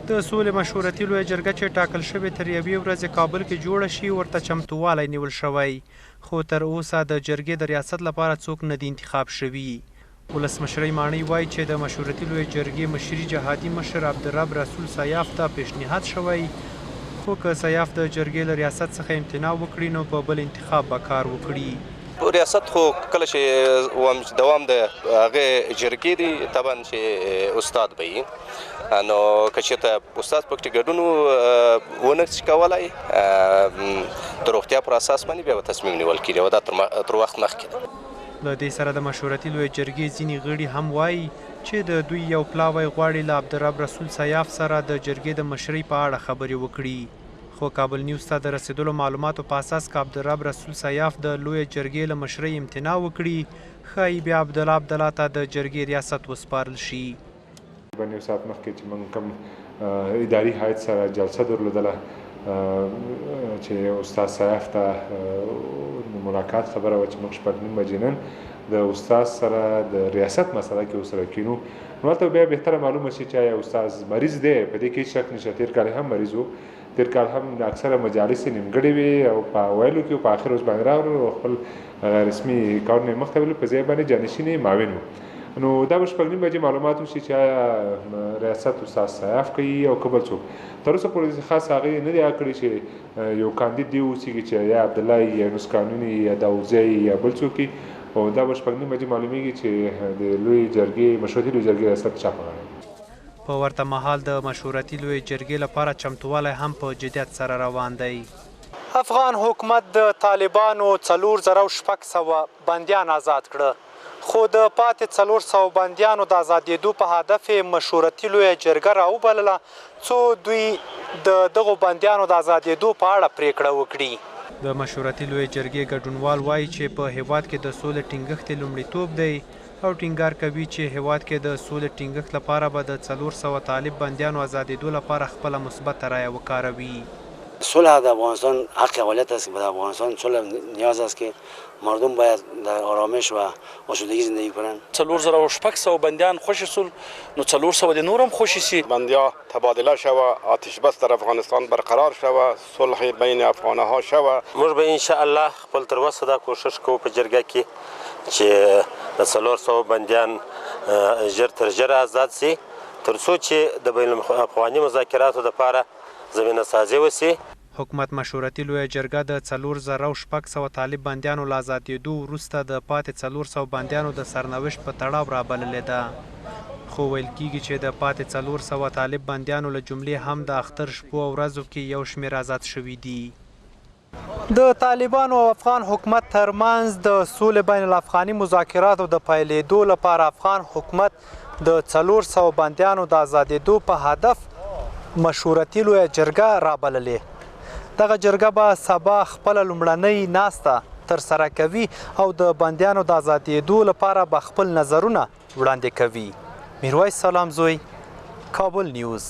د سولې مشورتي لویه جرګه چې ټاکل شوې تر یوې ورځې کابل کې جوړه شي ورته چمتووالی نیول شوی، خو تر اوسه د جرګې د ریاست لپاره څوک نه دي انتخاب شوي. ولسمشرۍ ماڼۍ وایي چې د مشورتي لویې جرګې مشري جهادي مشر عبدالرب رسول سیاف ته پیشنهاد شوی، خو که سیاف د جرګې له ریاست څخه امتناع وکړي نو په بل انتخاب به کار وکړي. ریاست خو کله چې وایم چې دوام د هغې جرګې دی طبعا چې استاد به وي، نو که چېرته استاد پکې ګډون ونه شي کولی د روغتیا پر اساس باندې بیا به تصمیم نیول کېږي او دا تر وخت مخکې ده. له دې سره د مشورتي لویې جرګې ځینې غړي هم وایي چې د دوی یو پلاوی غواړي له عبدالرب رسول سیاف سره د جرګې د مشرۍ په اړه خبرې وکړي، خو کابل نیوز ته د رسېدلو معلوماتو په اساس که عبدالرب رسول سیاف د لویې جرګې له مشرۍ امتناع وکړي ښایي بیا عبدالله ته د جرګې ریاست وسپارل شي. یو ساعت مخکې چې موږ کوم اداري هیئت سره جلسه درلودله چې استاد سیاف ته ملاقات خبره وه چې موږ 6:30 بجې نن د استاد سره د ریاست مسله کې ورسره کینو، نو هلته بیا بهتره معلومه شي چې آیا استاد مریض دی. په دې کې هېڅ شک نشته، تېر کال هم مریض و، تېر کال هم اکثره مجالس یې نیمګړې وې او په ویلو کې په آخر اوس باندې راغلو او خپل غیر رسمي کارونه یې مخته ویلو، په ځای باندې جانشین یې معاون و. نو دا به 6:30 بجې معلومات وشي چې آیا ریاست استاد سیاف کوي او که بل څوک. تر اوسه پورې خاص هغې نه دی کړی چې یو کاندید دی اوسېږي چې یا عبدالله یا یونس قانوني یا داوودزی یا بل څوک وي، او دا به 6:30 بجې معلومیږي چې د لوی جرګې مشورتي لوی جرګې ریاست چا په غاړه. په ورته مهال د مشورتي لوی جرګې لپاره چمتووالی هم په جدیت سره روان دی. افغان حکومت د طالبانو 4,600 بندیان آزاد کړه، خو د پاتې 400 بندیانو د آزادېدو په هدف مشورتي لویه جرګه راوبلله څو دوی د دغو بندیانو د آزادېدو په اړه پریکړه وکړي. د مشورتي لویې جرګې ګډونوال وایي چې په هیواد کې د سولې ټینګښت یې لومړیتوب دی او ټینګار کوي چې هیواد کې د سولې ټینګښت لپاره به د 400 طالب بندیانو آزادېدو لپاره خپله مثبته رایه وکاروي. صلح در افغانستان حق اولویت است که در افغانستان صلح نیاز است که مردم باید در آرامش و آسودگی زندگی کنند. 4,600 بندیان خوشی سول، نو 400 د نورم خوشی سی. بندیا تبادله شوه، آتش بس در افغانستان برقرار شوه، صلح بین افغانها شوه. موږ به ان شاء الله خپل تر وسه دا کوشش کوو په جرګه کې چې د 400 بندیان ژر تر ژره آزاد سي، تر څو چې د بین الافغاني مذاکراتو لپاره زمینه سازي وسي. حکومت مشورتي لویه جرګه د 4,600 طالب بندیانو له آزادېدو وروسته د پاتې 400 بندیانو د سرنوشت په تړاو رابللې ده، خو ویل کېږي چې د پاتې 400 طالب بندیانو له جملې هم د اختر شپو او ورځو کې یو شمېر آزاد شوي دي. د طالبانو او افغان حکومت ترمنځ د سولې بین الافغاني مذاکراتو د پیلېدو لپاره افغان حکومت د 400 بندیانو د آزادېدو په هدف مشورتي لویه جرګه رابللې. دغه جرګه به سبا خپله لومړنۍ ناسته ترسره کوي او د بندیانو د آزادېدو لپاره به خپل نظرونه وړاندې کوي. میرویس سلام زوی، کابل نیوز.